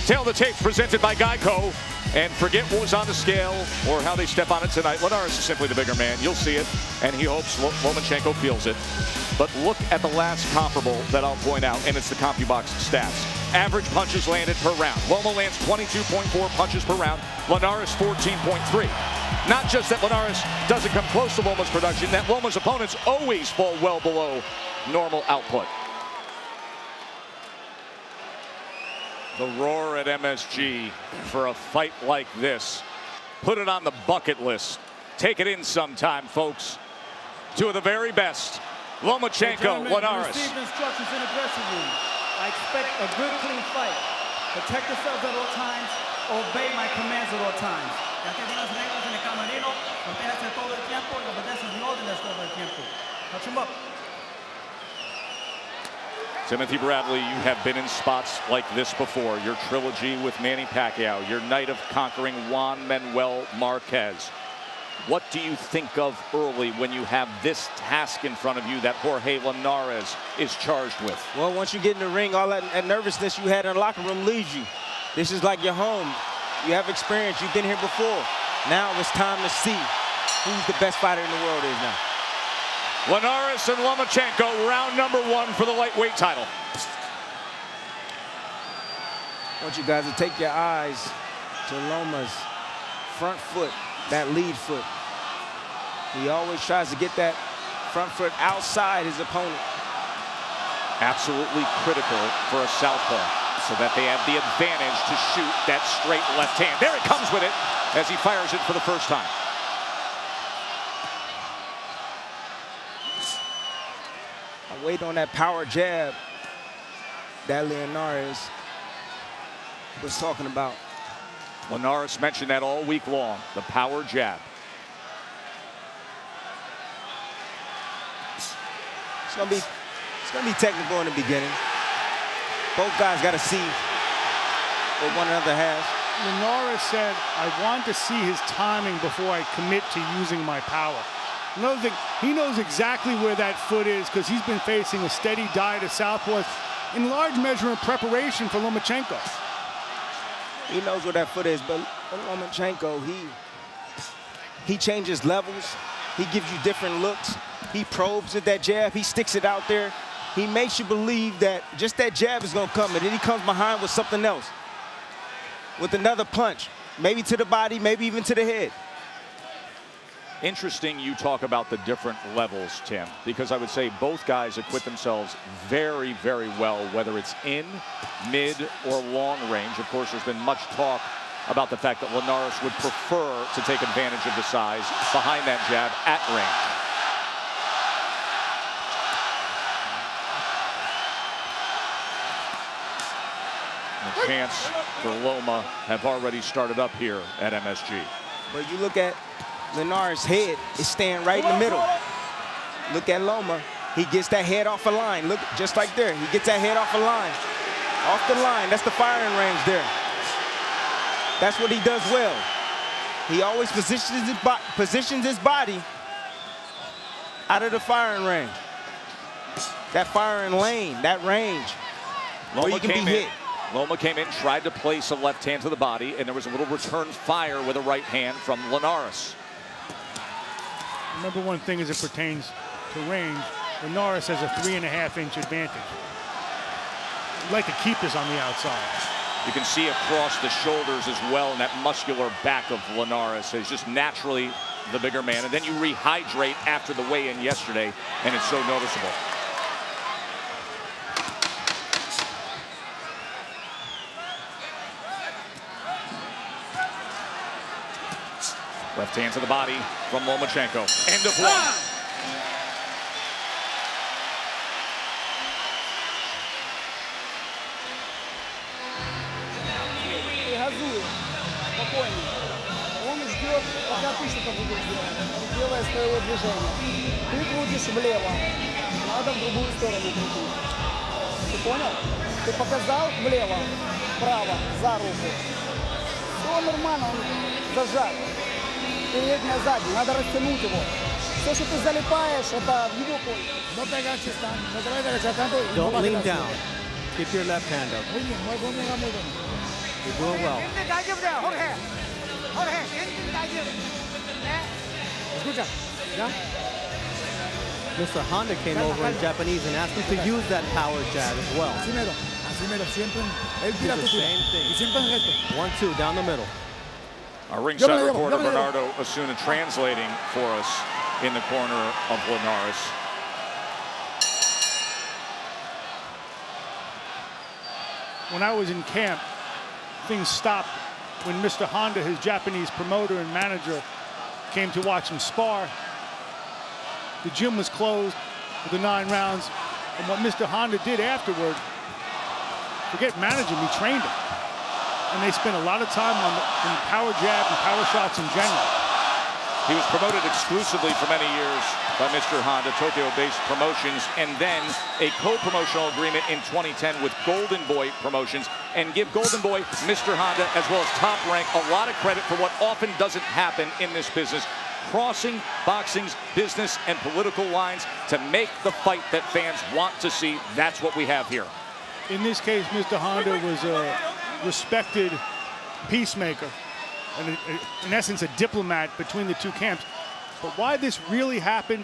Tail of the Tapes presented by Geico. And forget what was on the scale or how they step on it tonight. Linares is simply the bigger man. You'll see it, and he hopes Lomachenko feels it. But look at the last comparable that I'll point out, and it's the CompuBox stats. Average punches landed per round. Loma lands 22.4 punches per round. Linares 14.3. Not just that Linares doesn't come close to Loma's production, that Loma's opponents always fall well below normal output. The roar at MSG for a fight like this. Put it on the bucket list. Take it in sometime, folks. Two of the very best. Lomachenko, Linares. Received instructions in the dressing room. I expect a good, clean fight. Protect yourselves at all times. Obey my commands at all times. Ya que tienes reglas en el camerino, obedece todo el tiempo y obedeces mis órdenes todo el tiempo. Touch him up. Timothy Bradley, you have been in spots like this before. Your trilogy with Manny Pacquiao, your night of conquering Juan Manuel Marquez. What do you think of early when you have this task in front of you that Jorge Linares is charged with? Well, once you get in the ring, all that nervousness you had in the locker room leaves you. This is like your home. You have experience. You've been here before. Now it's time to see who's the best fighter in the world is now. Linares and Lomachenko, round number 1 for the lightweight title. I want you guys to take your eyes to Loma's front foot, that lead foot. He always tries to get that front foot outside his opponent. Absolutely critical for a southpaw, so that they have the advantage to shoot that straight left hand. There it comes with it as he fires it for the first time. Wait on that power jab that Linares was talking about. Linares mentioned that all week long, the power jab. It's gonna be technical in the beginning. Both guys got to see what one another has. Linares said, I want to see his timing before I commit to using my power. Another thing, he knows exactly where that foot is because he's been facing a steady diet of southpaws in large measure in preparation for Lomachenko. He knows where that foot is, but Lomachenko, he changes levels. He gives you different looks. He probes at that jab. He sticks it out there. He makes you believe that just that jab is going to come, and then he comes behind with something else, with another punch, maybe to the body, maybe even to the head. Interesting you talk about the different levels, Tim, because I would say both guys acquit themselves very, very well, whether it's in, mid, or long range. Of course, there's been much talk about the fact that Linares would prefer to take advantage of the size behind that jab at range. The chance for Loma have already started up here at MSG. But you look at Linares' head is staying right in the middle. Look at Loma. He gets that head off a line. Look, just like there. He gets that head off a line. Off the line. That's the firing range there. That's what he does well. He always positions his body out of the firing range. That firing lane, that range, where you can be hit. Loma came in, tried to place a left hand to the body, and there was a little return fire with a right hand from Linares. Number one thing as it pertains to range, Linares has a 3.5-inch advantage. He'd like to keep this on the outside. You can see across the shoulders as well, and that muscular back of Linares is just naturally the bigger man. And then you rehydrate after the weigh-in yesterday, and it's so noticeable. Left hand to the body from Lomachenko. End of one. Он ждет, пока ты что-то будешь делать. Делай своего движения. Ты крутишь влево. Надо в другую сторону крутить. Ты понял? Ты показал влево, вправо, за руку. Все нормально, он зажат. Передняя, задняя. Надо растянуть его. Все, что ты залипаешь, это в его поле. Don't lean down. Keep your left hand up. doing well. Escucha, ¿ya? Mr. Honda came over in Japanese and asked him to use that power jab as well. Así mero, siempre. Él tira, The tú tira. same thing. Y siempre en recto. 1-2 down the middle. Our ringside Yo me reporter, llevo. Bernardo Osuna, translating for us in the corner of Linares. When I was in camp, things stopped when Mr. Honda, his Japanese promoter and manager, came to watch him spar. The gym was closed for the 9 rounds. And what Mr. Honda did afterward, forget managing, he trained him. And they spent a lot of time on power jab and power shots in general. He was promoted exclusively for many years by Mr. Honda, Tokyo-based promotions, and then a co-promotional agreement in 2010 with Golden Boy Promotions. And give Golden Boy, Mr. Honda, as well as Top Rank, a lot of credit for what often doesn't happen in this business, crossing boxing's business and political lines to make the fight that fans want to see. That's what we have here. In this case, Mr. Honda was a respected peacemaker, and in essence, a diplomat between the two camps. But why this really happened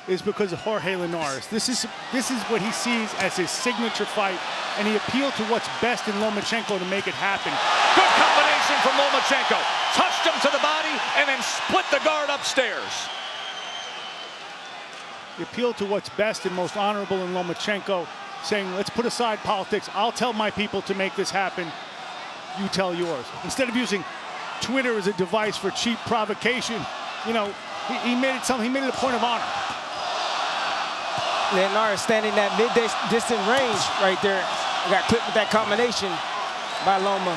is because of Jorge Linares. This is what he sees as his signature fight, and he appealed to what's best in Lomachenko to make it happen. Good combination from Lomachenko. Touched him to the body and then split the guard upstairs. He appealed to what's best and most honorable in Lomachenko, saying, let's put aside politics. I'll tell my people to make this happen. You tell yours. Instead of using Twitter as a device for cheap provocation, you know, he made it something. He made it a point of honor. Linares standing at mid-distant range right there. Got clipped with that combination by Loma.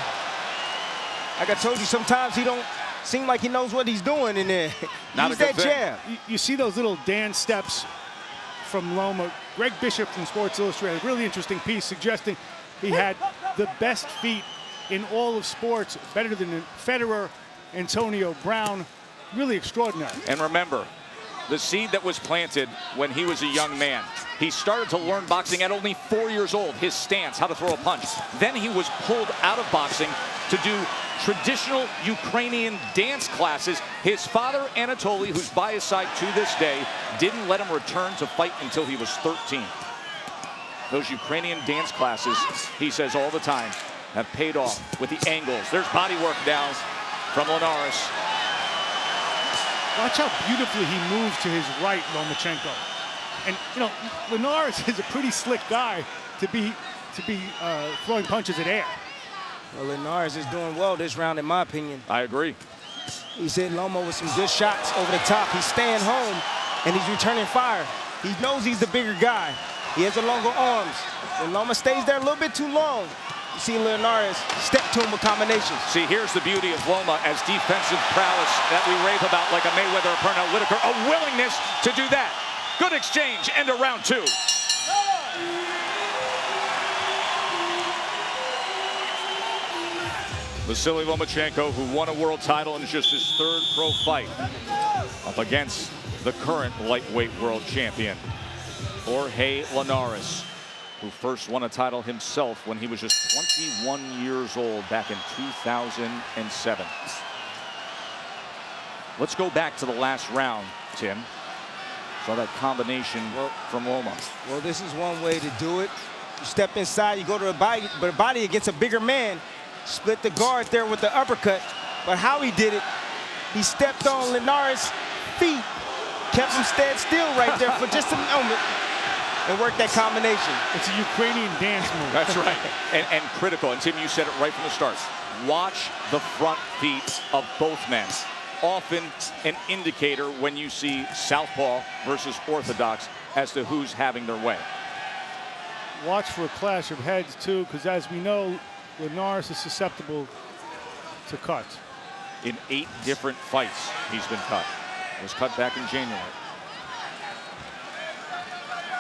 Like I told you, sometimes he don't seem like he knows what he's doing in there. Not Use a good that thing. jab. You see those little dance steps from Loma. Greg Bishop from Sports Illustrated, really interesting piece suggesting he had the best feet in all of sports, better than Federer, Antonio Brown. Really extraordinary. And remember, the seed that was planted when he was a young man. He started to learn boxing at only 4 years old, his stance, how to throw a punch. Then he was pulled out of boxing to do traditional Ukrainian dance classes. His father, Anatoly, who's by his side to this day, didn't let him return to fight until he was 13. Those Ukrainian dance classes, he says all the time, have paid off with the angles. There's body work now from Linares. Watch how beautifully he moves to his right, Lomachenko. And, you know, Linares is a pretty slick guy to be throwing punches at air. Well, Linares is doing well this round, in my opinion. I agree. He's hitting Loma with some good shots over the top. He's staying home, and he's returning fire. He knows he's the bigger guy. He has the longer arms. When Loma stays there a little bit too long, you see Linares step to him with combinations. See, here's the beauty of Loma as defensive prowess that we rave about, like a Mayweather or Pernell Whitaker, a willingness to do that. Good exchange, end of round 2. Vasily Lomachenko, who won a world title in just his 3rd pro fight, up against the current lightweight world champion, Jorge Linares, who first won a title himself when he was just 21 years old back in 2007. Let's go back to the last round, Tim. Saw that combination from Loma. Well, this is one way to do it. You step inside, you go to the body against a bigger man. Split the guard there with the uppercut. But how he did it, he stepped on Linares' feet, kept him dead still right there for just a moment, and worked that combination. It's a Ukrainian dance move. That's right. And critical. And Tim, you said it right from the start. Watch the front feet of both men. Often an indicator when you see southpaw versus orthodox as to who's having their way. Watch for a clash of heads, too, because as we know, Linares is susceptible to cuts. In 8 different fights, he's been cut. Was cut back in January.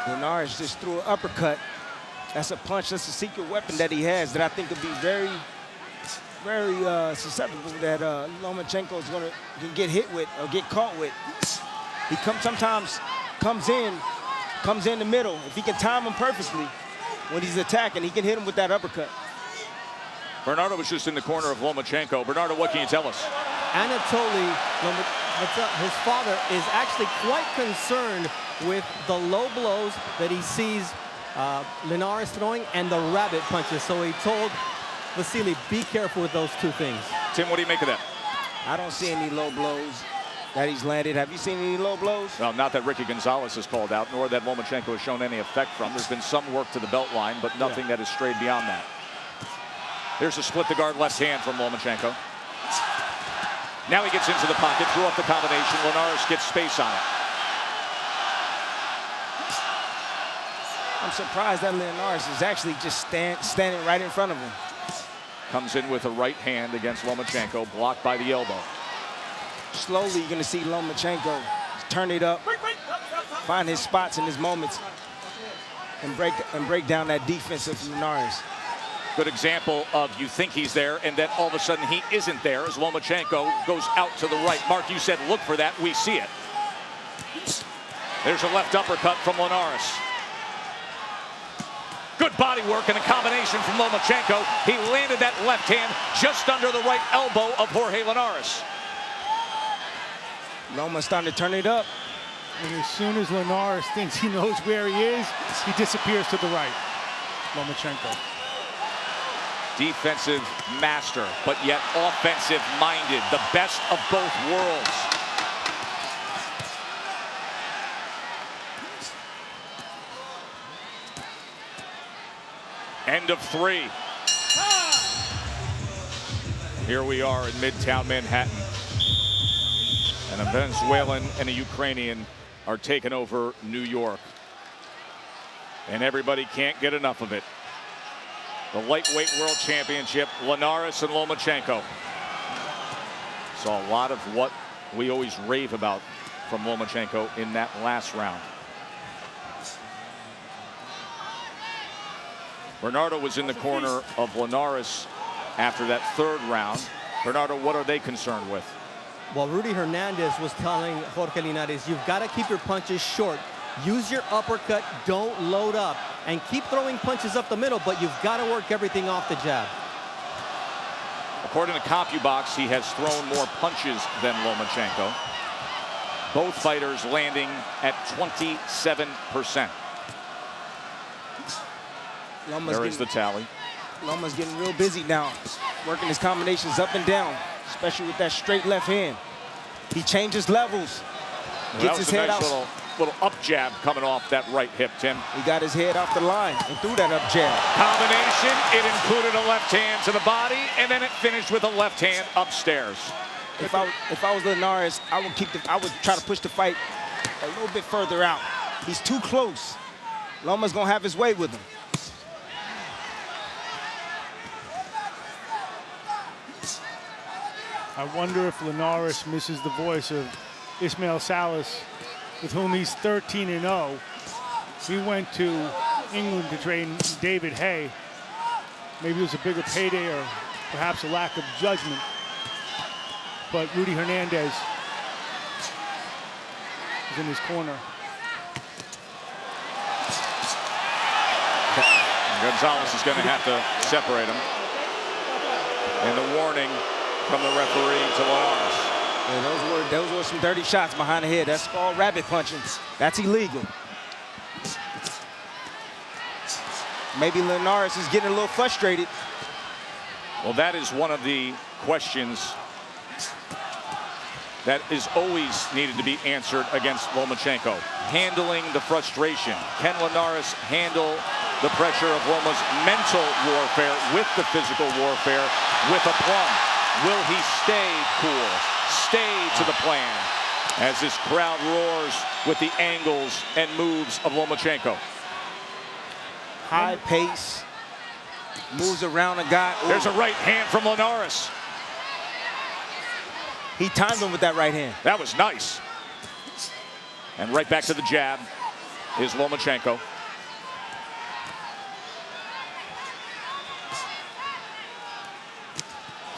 Linares just threw an uppercut. That's a punch. That's a secret weapon that he has that I think could be very, very susceptible that Lomachenko is going to get hit with or get caught with. He sometimes comes in the middle. If he can time him perfectly when he's attacking, he can hit him with that uppercut. Bernardo was just in the corner of Lomachenko. Bernardo, what can you tell us? Anatoly, his father, is actually quite concerned with the low blows that he sees Linares throwing and the rabbit punches. So he told Vasily, be careful with those two things. Tim, what do you make of that? I don't see any low blows that he's landed. Have you seen any low blows? Well, not that Ricky Gonzalez has called out, nor that Lomachenko has shown any effect from. There's been some work to the belt line, but nothing that has strayed beyond that. Here's a split the guard left hand from Lomachenko. Now he gets into the pocket, threw off the combination. Linares gets space on it. I'm surprised that Linares is actually just standing right in front of him. Comes in with a right hand against Lomachenko, blocked by the elbow. Slowly, you're going to see Lomachenko turn it up, find his spots and his moments, and break down that defense of Linares. Good example of you think he's there, and then all of a sudden he isn't there as Lomachenko goes out to the right. Mark, you said look for that. We see it. There's a left uppercut from Linares. Good body work and a combination from Lomachenko. He landed that left hand just under the right elbow of Jorge Linares. Loma's starting to turn it up. And as soon as Linares thinks he knows where he is, he disappears to the right. Lomachenko. Defensive master, but yet offensive-minded. The best of both worlds. End of 3. Here we are in Midtown Manhattan. And a Venezuelan and a Ukrainian are taking over New York. And everybody can't get enough of it. The lightweight world championship, Linares and Lomachenko. Saw a lot of what we always rave about from Lomachenko in that last round. Bernardo was in the corner of Linares after that third round. Bernardo, what are they concerned with? Well, Rudy Hernandez was telling Jorge Linares, you've got to keep your punches short. Use your uppercut, don't load up, and keep throwing punches up the middle, but you've got to work everything off the jab. According to CompuBox, he has thrown more punches than Lomachenko. Both fighters landing at 27%. There is the tally. Loma's getting real busy now, working his combinations up and down, especially with that straight left hand. He changes levels, gets his head out. Little up jab coming off that right hip, Tim. He got his head off the line and threw that up jab. Combination, it included a left hand to the body, and then it finished with a left hand upstairs. If I was Linares, I would try to push the fight a little bit further out. He's too close. Loma's gonna have his way with him. I wonder if Linares misses the voice of Ismael Salas, with whom he's 13-0. He went to England to train David Hay. Maybe it was a bigger payday or perhaps a lack of judgment. But Rudy Hernandez is in his corner. Gonzalez is going to have to separate him. And the warning from the referee to Linares. Yeah, those were some dirty shots behind the head. That's called rabbit punching. That's illegal. Maybe Linares is getting a little frustrated. Well, that is one of the questions that is always needed to be answered against Lomachenko. Handling the frustration. Can Linares handle the pressure of Loma's mental warfare with the physical warfare with aplomb? Will he stay cool, stay to the plan as this crowd roars with the angles and moves of Lomachenko? High pace, moves around a guy. Ooh. There's a right hand from Linares. He timed him with that right hand. That was nice. And right back to the jab is Lomachenko.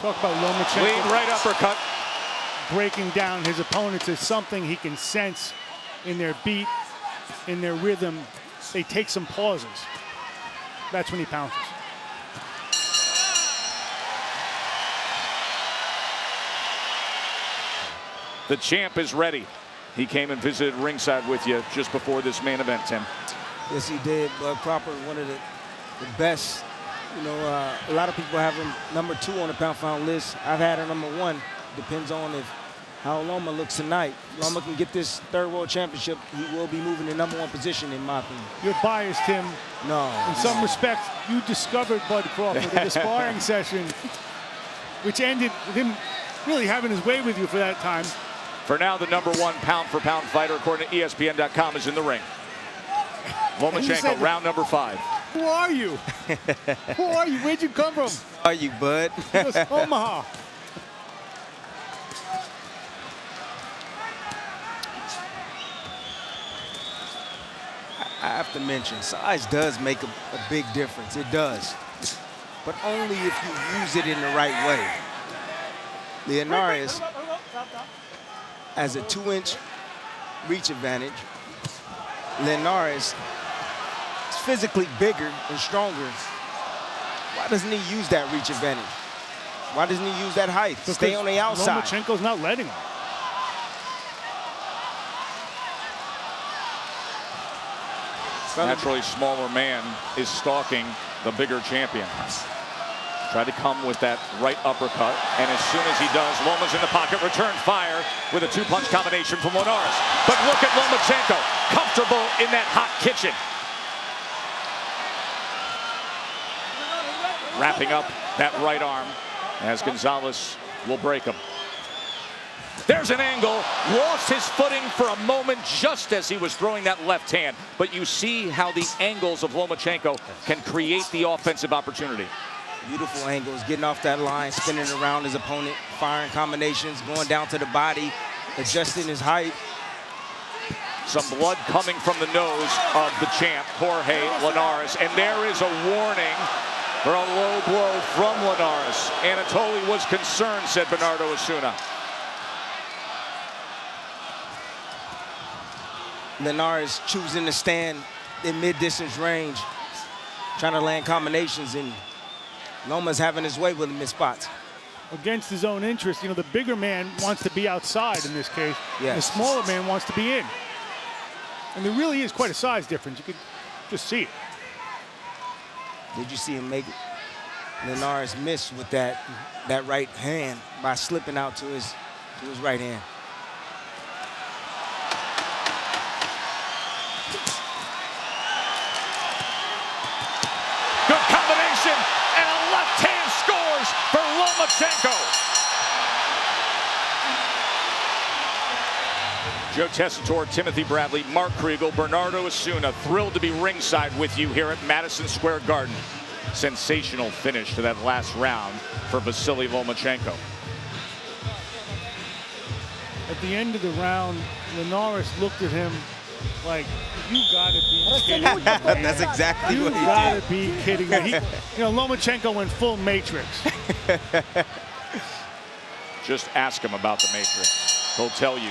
Talk about Lomachenko. Lead right uppercut. Breaking down his opponents is something he can sense in their beat, in their rhythm. They take some pauses. That's when he pounces. The champ is ready. He came and visited ringside with you just before this main event, Tim. Yes, he did. But Cropper, one of the best. You know, a lot of people have him #2 on the pound-for-pound list. I've had him #1. Depends on how Loma looks tonight. Loma can get this third world championship, he will be moving the #1 position, in my opinion. You're biased, Tim. No. In some respects, you discovered Bud Crawford in the sparring session, which ended with him really having his way with you for that time. For now, the #1 pound-for-pound fighter, according to ESPN.com, is in the ring. Lomachenko, round number 5. Who are you? Who are you? Where'd you come from? Who are you, Bud? He goes, Omaha. I have to mention, size does make a big difference. It does. But only if you use it in the right way. Linares has a 2-inch reach advantage. Linares is physically bigger and stronger. Why doesn't he use that reach advantage? Why doesn't he use that height? Stay on the outside. Lomachenko's not letting him. Naturally smaller man is stalking the bigger champion. Tried to come with that right uppercut, and as soon as he does, Loma's in the pocket, return fire with a 2-punch combination from Linares. But look at Lomachenko, comfortable in that hot kitchen. Wrapping up that right arm as Gonzalez will break him. There's an angle, lost his footing for a moment just as he was throwing that left hand. But you see how the angles of Lomachenko can create the offensive opportunity. Beautiful angles, getting off that line, spinning around his opponent, firing combinations, going down to the body, adjusting his height. Some blood coming from the nose of the champ, Jorge Linares. And there is a warning for a low blow from Linares. Anatoly was concerned, said Bernardo Osuna. Linares choosing to stand in mid-distance range, trying to land combinations, and Loma's having his way with him in spots. Against his own interest, you know, the bigger man wants to be outside in this case. Yes. The smaller man wants to be in. And there really is quite a size difference. You could just see it. Did you see him make Linares miss with that right hand by slipping out to his right hand? Good combination, and a left hand scores for Lomachenko. Joe Tessitore, Timothy Bradley, Mark Kriegel, Bernardo Osuna, thrilled to be ringside with you here at Madison Square Garden. Sensational finish to that last round for Vasily Lomachenko. At the end of the round, Linares looked at him like, you gotta be kidding me. That's exactly what he did. You gotta be kidding me. You know, Lomachenko went full Matrix. Just ask him about the Matrix. He'll tell you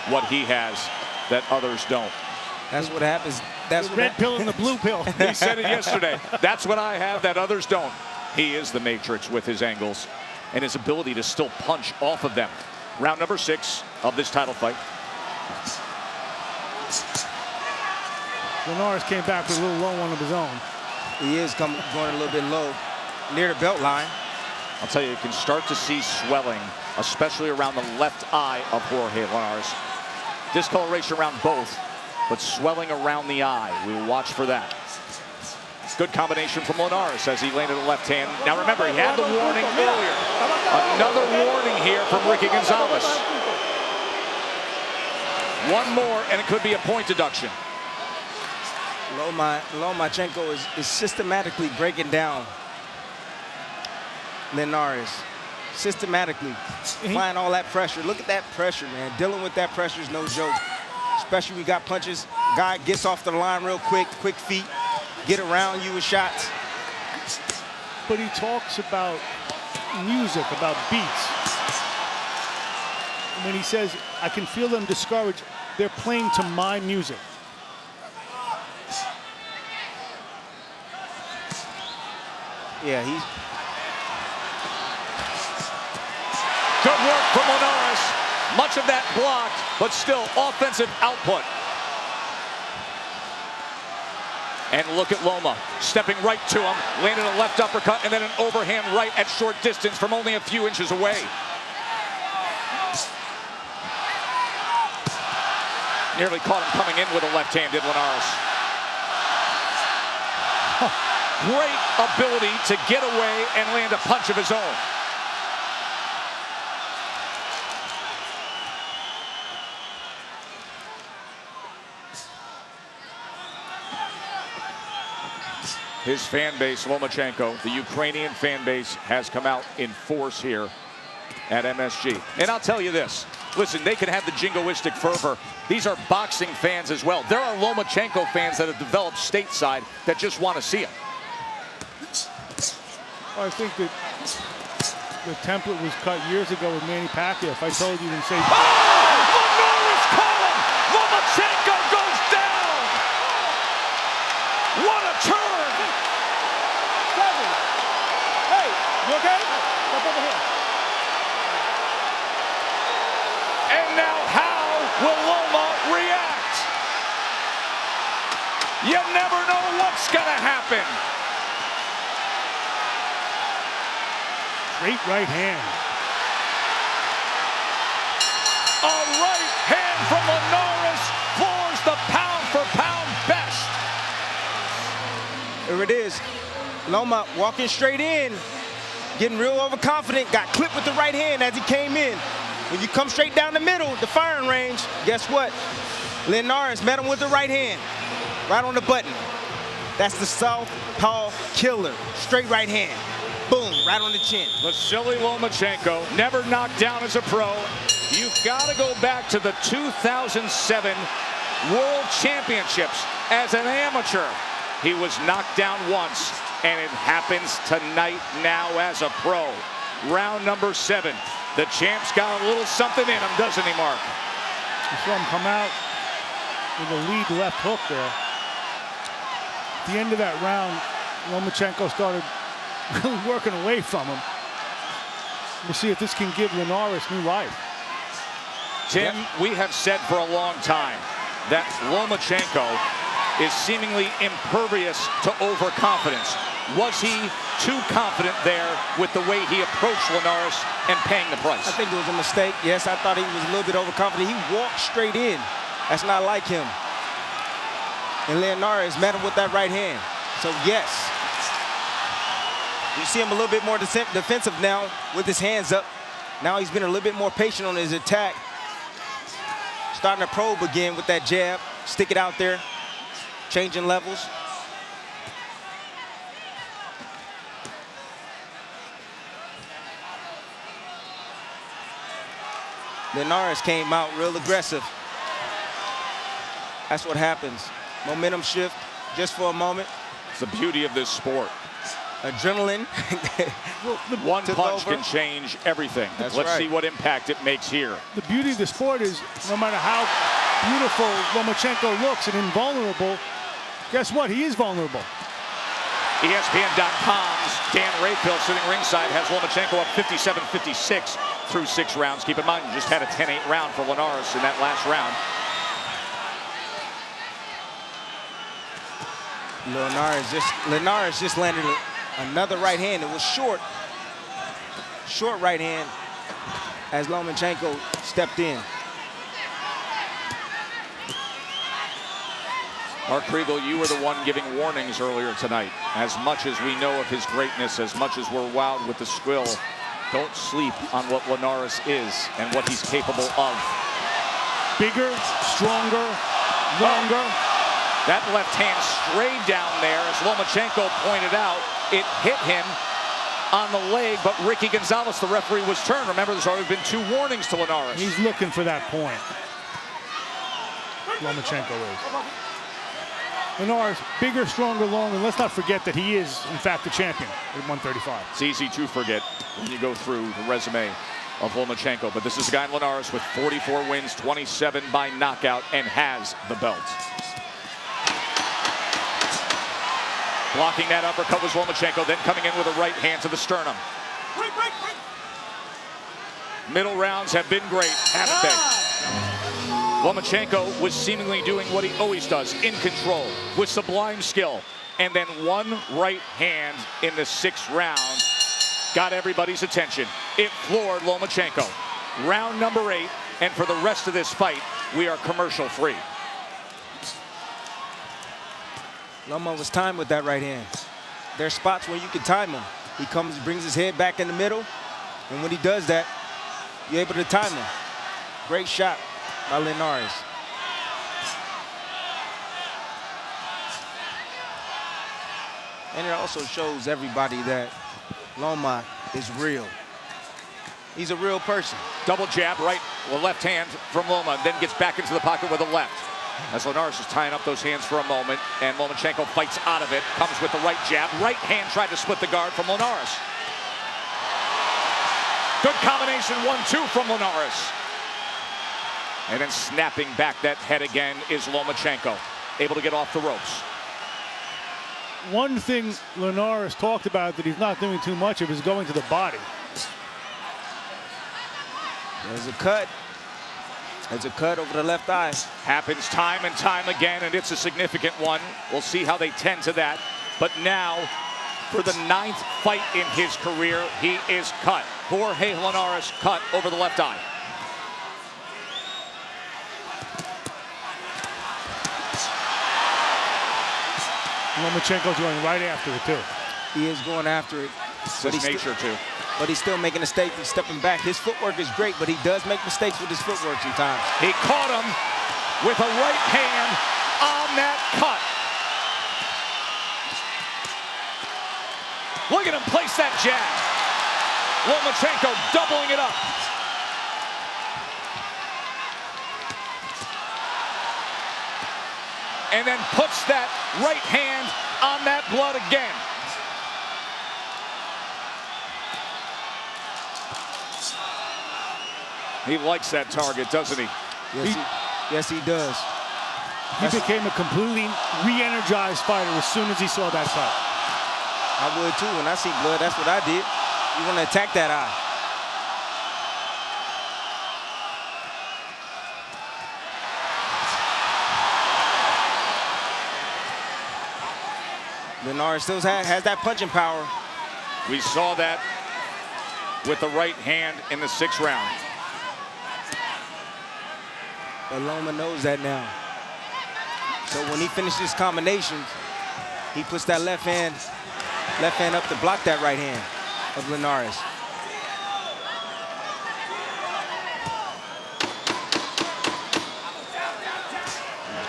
what he has that others don't. That's what happens. That's The red pill and the blue pill. He said it yesterday. That's what I have that others don't. He is the Matrix with his angles and his ability to still punch off of them. Round number 6 of this title fight. Linares came back with a little low one of his own. He is going a little bit low, near the belt line. I'll tell you, you can start to see swelling, especially around the left eye of Jorge Linares. Discoloration around both, but swelling around the eye. We will watch for that. Good combination from Linares as he landed a left hand. Now remember, he had the warning earlier. Another warning here from Ricky Gonzalez. One more, and it could be a point deduction. Lomachenko is systematically breaking down Linares. Systematically applying all that pressure. Look at that pressure, man. Dealing with that pressure is no joke. Especially when you got punches. Guy gets off the line real quick feet, get around you with shots. But he talks about music, about beats. When he says, I can feel them discouraged, they're playing to my music. Yeah, he's... Good work from Linares. Much of that blocked, but still offensive output. And look at Loma, stepping right to him, landed a left uppercut, and then an overhand right at short distance from only a few inches away. Nearly caught him coming in with a left hand, did Linares. Great ability to get away and land a punch of his own. His fan base, Lomachenko, the Ukrainian fan base, has come out in force here at MSG. And I'll tell you this, listen, they can have the jingoistic fervor. These are boxing fans as well. There are Lomachenko fans that have developed stateside that just want to see him. Well, I think that the template was cut years ago with Manny Pacquiao. If I told you and say, Oh! Linares caught him! Lomachenko goes down! What a turn! Hey, you okay? Step over here. And now how will Loma react? You never know what's gonna happen. straight right hand. A right hand from Linares floors the pound-for-pound best. There it is. Loma walking straight in, getting real overconfident, got clipped with the right hand as he came in. When you come straight down the middle, the firing range, guess what? Linares met him with the right hand, right on the button. That's the southpaw killer, straight right hand. Boom, right on the chin. Vasily Lomachenko, never knocked down as a pro. You've got to go back to the 2007 World Championships as an amateur. He was knocked down once, and it happens tonight now as a pro. Round number 7. The champ's got a little something in him, doesn't he, Mark? You saw him come out with a lead left hook there. At the end of that round, Lomachenko started really working away from him. We'll see if this can give Linares new life. Tim, we have said for a long time that Lomachenko is seemingly impervious to overconfidence. Was he too confident there with the way he approached Linares and paying the price? I think it was a mistake. Yes, I thought he was a little bit overconfident. He walked straight in. That's not like him. And Linares met him with that right hand. So yes, you see him a little bit more defensive now with his hands up. Now he's been a little bit more patient on his attack. Starting to probe again with that jab. Stick it out there. Changing levels. Linares came out real aggressive. That's what happens. Momentum shift just for a moment. It's the beauty of this sport. Adrenaline. One Took punch over. can change everything. That's Let's right. see what impact it makes here. The beauty of the sport is no matter how beautiful Lomachenko looks and invulnerable, guess what? He is vulnerable. ESPN.com's Dan Rayfield sitting ringside has Lomachenko up 57-56 through 6 rounds. Keep in mind, you just had a 10-8 round for Linares in that last round. Linares just landed another right hand. It was short right hand as Lomachenko stepped in. Mark Kriegel, you were the one giving warnings earlier tonight. As much as we know of his greatness, as much as we're wowed with the skill, don't sleep on what Linares is and what he's capable of. Bigger, stronger, longer. That left hand strayed down there, as Lomachenko pointed out. It hit him on the leg, but Ricky Gonzalez, the referee, was turned. Remember, there's already been 2 warnings to Linares. He's looking for that point. Lomachenko is. Linares, bigger, stronger, longer. Let's not forget that he is, in fact, the champion at 135. It's easy to forget when you go through the resume of Lomachenko, but this is a guy in Linares with 44 wins, 27 by knockout, and has the belt. Blocking that uppercut was Lomachenko, then coming in with a right hand to the sternum. Middle rounds have been great, haven't they? Lomachenko was seemingly doing what he always does, in control, with sublime skill. And then one right hand in the 6th round got everybody's attention. It floored Lomachenko. Round number 8, and for the rest of this fight, we are commercial free. Loma was timed with that right hand. There's spots where you can time him. He comes, brings his head back in the middle, and when he does that, you're able to time him. Great shot by Linares. And it also shows everybody that Loma is real. He's a real person. Double jab, right, well, left hand from Loma, then gets back into the pocket with the left. As Linares is tying up those hands for a moment, and Lomachenko fights out of it, comes with the right jab. Right hand tried to split the guard from Linares. Good combination, 1-2 from Linares. And then snapping back that head again is Lomachenko, able to get off the ropes. One thing Linares talked about that he's not doing too much of is going to the body. There's a cut. There's a cut over the left eye. Happens time and time again, and it's a significant one. We'll see how they tend to that. But now, for the 9th fight in his career, he is cut. Jorge Linares cut over the left eye. Lomachenko's going right after it, too. He is going after it. It's his nature, too. But he's still making a mistake. He's stepping back. His footwork is great, but he does make mistakes with his footwork sometimes. He caught him with a right hand on that cut. Look at him place that jab. Lomachenko doubling it up. And then puts that right hand on that blood again. He likes that target, doesn't he? Yes, he does. He became a completely re-energized fighter as soon as he saw that cut. I would too. When I see blood, that's what I did. You want to attack that eye. Linares still has that punching power. We saw that with the right hand in the 6th round. But Loma knows that now. So when he finishes combinations, he puts that left hand up to block that right hand of Linares.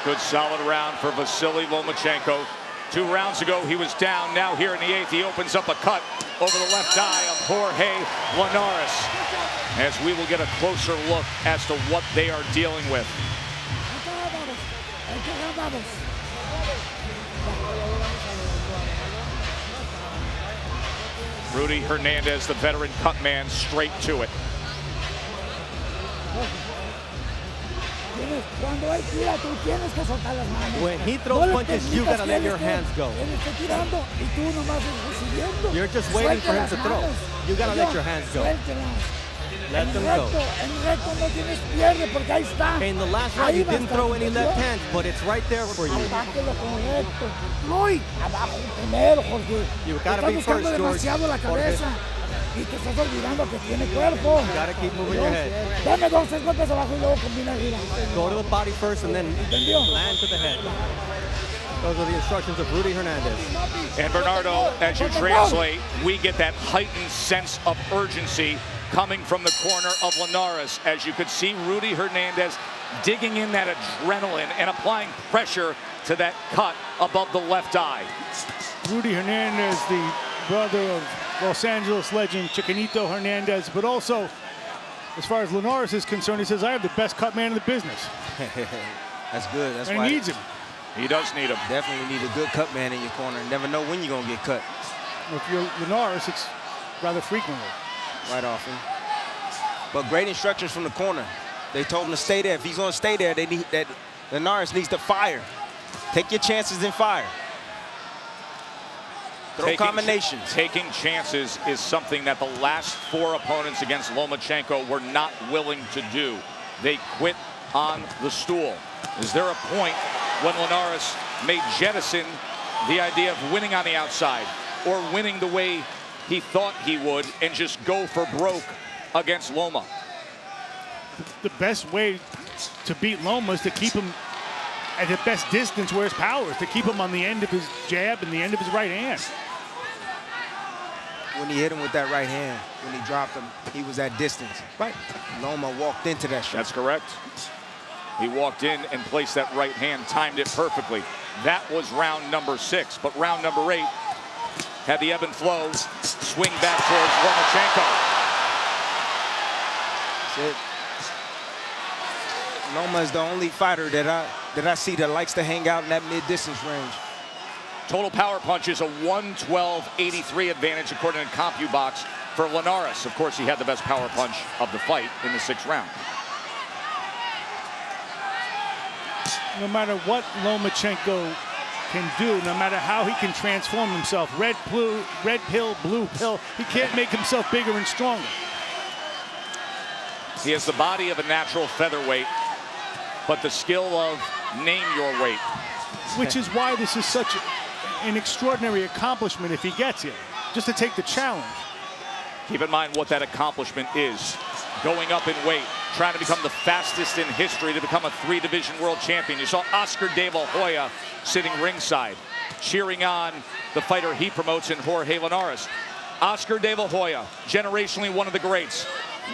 Good solid round for Vasily Lomachenko. 2 rounds ago, he was down. Now here in the 8th, he opens up a cut over the left eye of Jorge Linares, as we will get a closer look as to what they are dealing with. Rudy Hernandez, the veteran cut man, straight to it. When he throws punches, you gotta let your hands go. You're just waiting for him to throw. You gotta let your hands go. Let them go. In the last round, you didn't throw any left hands, but it's right there for you. You gotta be first, George. You gotta keep moving your head. Go to the body first and then land to the head. Those are the instructions of Rudy Hernandez. And Bernardo, as you translate, we get that heightened sense of urgency coming from the corner of Linares, as you could see Rudy Hernandez digging in that adrenaline and applying pressure to that cut above the left eye. Rudy Hernandez, the brother of Los Angeles legend Chiquinito Hernandez, but also, as far as Linares is concerned, he says, I have the best cut man in the business. That's good. That's and why he needs him. He does need him. Definitely need a good cut man in your corner. Never know when you're going to get cut. If you're Linares, it's rather frequently. Right often. But great instructions from the corner. They told him to stay there. If he's going to stay there, Linares needs to fire. Take your chances and fire. Throw combinations. Taking chances is something that the last 4 opponents against Lomachenko were not willing to do. They quit on the stool. Is there a point when Linares may jettison the idea of winning on the outside or winning the way he thought he would and just go for broke against Loma? The best way to beat Loma is to keep him at the best distance where his power is, to keep him on the end of his jab and the end of his right hand. When he hit him with that right hand, when he dropped him, he was at distance. Right. Loma walked into that shot. That's correct. He walked in and placed that right hand, timed it perfectly. That was round number 6, but round number 8 had the ebb and flow, swing back towards Lomachenko. That's it. Loma is the only fighter that I see that likes to hang out in that mid-distance range. Total power punch is a 112.83 advantage according to CompuBox for Linares. Of course, he had the best power punch of the fight in the 6th round. No matter what Lomachenko can do, no matter how he can transform himself, red pill, blue pill, he can't make himself bigger and stronger. He has the body of a natural featherweight, but the skill of name your weight. Which is why this is such an extraordinary accomplishment if he gets it, just to take the challenge. Keep in mind what that accomplishment is. Going up in weight, trying to become the fastest in history to become a 3-division world champion. You saw Oscar De La Hoya sitting ringside, cheering on the fighter he promotes in Jorge Linares. Oscar De La Hoya, generationally one of the greats,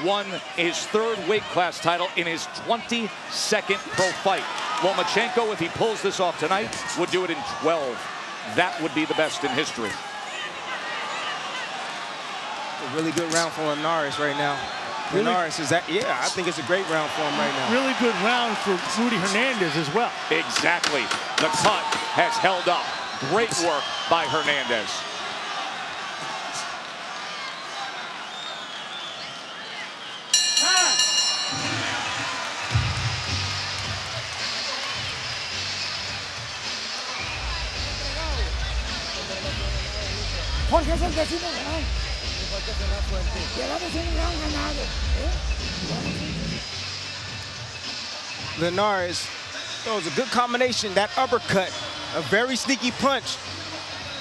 won his 3rd weight class title in his 22nd pro fight. Lomachenko, if he pulls this off tonight, would do it in 12. That would be the best in history. A really good round for Linares right now. Really? Linares is that, yeah, I think it's a great round for him right now. Really good round for Rudy Hernandez as well. Exactly. The cut has held up. Great work by Hernandez. Jorge es el vecino ganado. Llegamos en un round ganado. Linares throws a good combination, that uppercut, a very sneaky punch.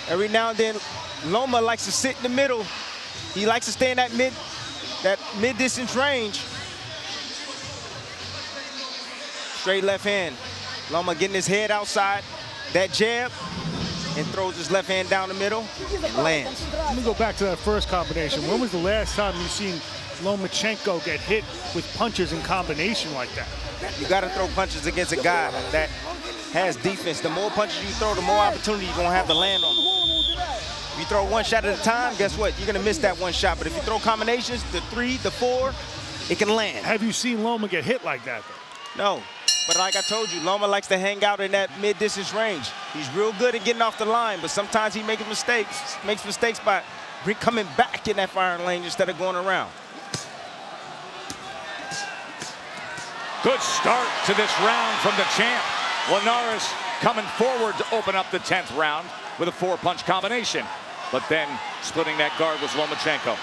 Every now and then, Loma likes to sit in the middle. He likes to stay in that mid-distance range. Straight left hand. Loma getting his head outside, that jab, and throws his left hand down the middle and lands. Let me go back to that first combination. When was the last time you've seen Lomachenko get hit with punches in combination like that? You got to throw punches against a guy that has defense. The more punches you throw, the more opportunity you're going to have to land on them. If you throw one shot at a time, guess what? You're going to miss that one shot. But if you throw combinations, the 3, the 4, it can land. Have you seen Loma get hit like that, though? No. But like I told you, Loma likes to hang out in that mid-distance range. He's real good at getting off the line, but sometimes he makes mistakes by coming back in that firing lane instead of going around. Good start to this round from the champ. Linares coming forward to open up the 10th round with a 4-punch combination. But then splitting that guard was Lomachenko.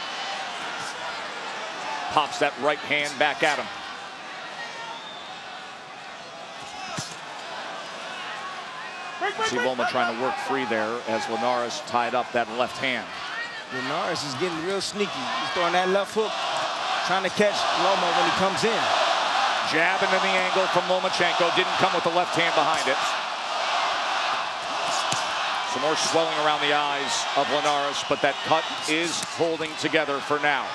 Pops that right hand back at him. See Loma trying to work free there as Linares tied up that left hand. Linares is getting real sneaky. He's throwing that left hook, trying to catch Loma when he comes in. Jab into the angle from Lomachenko. Didn't come with the left hand behind it. Some more swelling around the eyes of Linares, but that cut is holding together for now.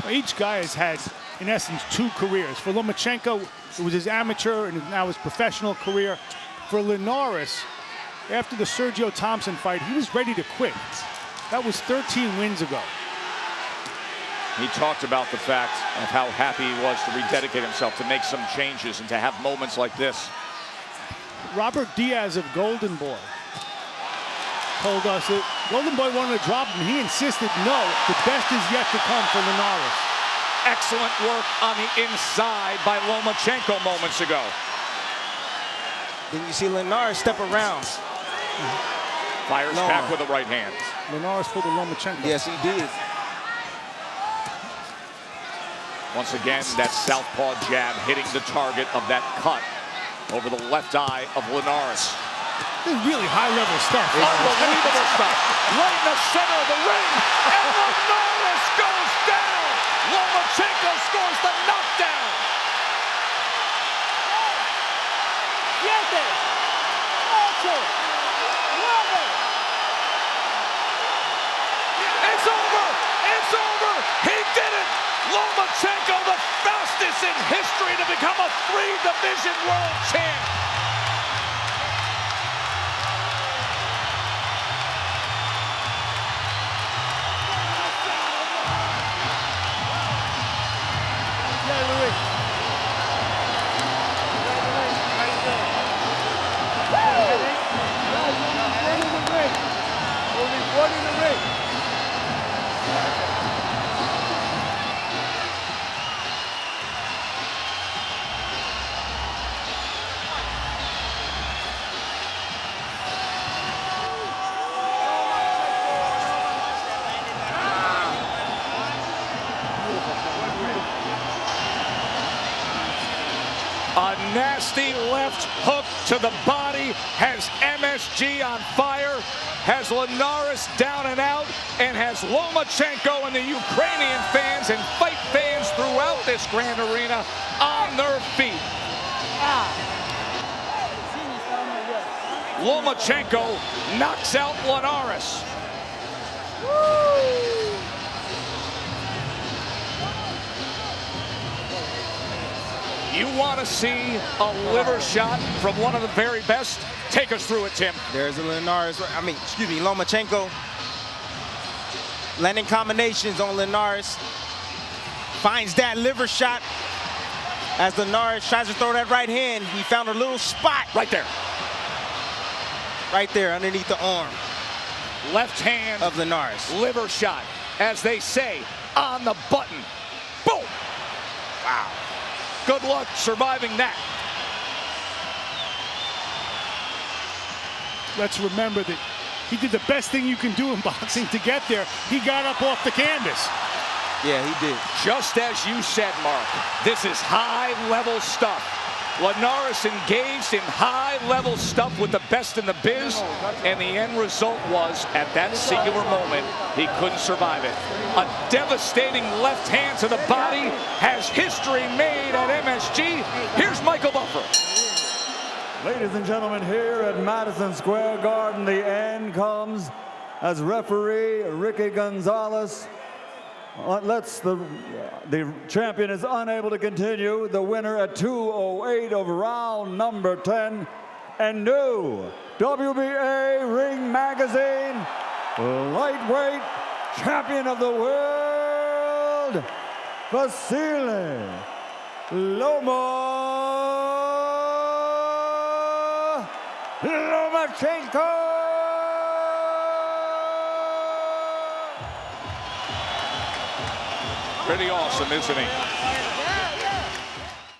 Each guy has had, in essence, 2 careers. For Lomachenko, it was his amateur and now his professional career. For Linares, after the Sergio Thompson fight, he was ready to quit. That was 13 wins ago. He talked about the fact of how happy he was to rededicate himself, to make some changes, and to have moments like this. Robert Diaz of Golden Boy told us that Golden Boy wanted to drop him. He insisted, no, the best is yet to come for Linares. Excellent work on the inside by Lomachenko moments ago. Then you see Linares step around. Fires Loma. back with the right hand. Linares pulled a Lomachenko. Yes, he did. Once again, that southpaw jab hitting the target of that cut over the left eye of Linares. This is really high-level stuff. Unbelievable stuff. Right in the center of the ring. And Linares goes down. Lomachenko scores the knockdown. 7, 8, 9. It's over. It's over. He did it. Lomachenko, the fastest in history to become a 3-division world champ. A nasty left hook to the body has MSG on fire, has Linares down and out, and has Lomachenko and the Ukrainian fans and fight fans throughout this grand arena on their feet. Lomachenko knocks out Linares. You want to see a liver shot from one of the very best? Take us through it, Tim. There's a Lomachenko. Landing combinations on Linares. Finds that liver shot. As Linares tries to throw that right hand, he found a little spot. Right there. Right there underneath the arm Left hand of Linares. liver shot, as they say, on the button. Boom. Wow. Good luck surviving that. Let's remember that he did the best thing you can do in boxing to get there. He got up off the canvas. Yeah, he did. Just as you said, Mark, this is high-level stuff. Linares engaged in high-level stuff with the best in the biz, and the end result was, at that singular moment, he couldn't survive it. A devastating left hand to the body has history made at MSG. Here's Michael Buffer. Ladies and gentlemen, here at Madison Square Garden, the end comes as referee Ricky Gonzalez lets the champion is unable to continue. The winner at 2:08 of round number 10, and new WBA Ring Magazine lightweight champion of the world, Vasily Lomachenko. Pretty awesome, isn't he?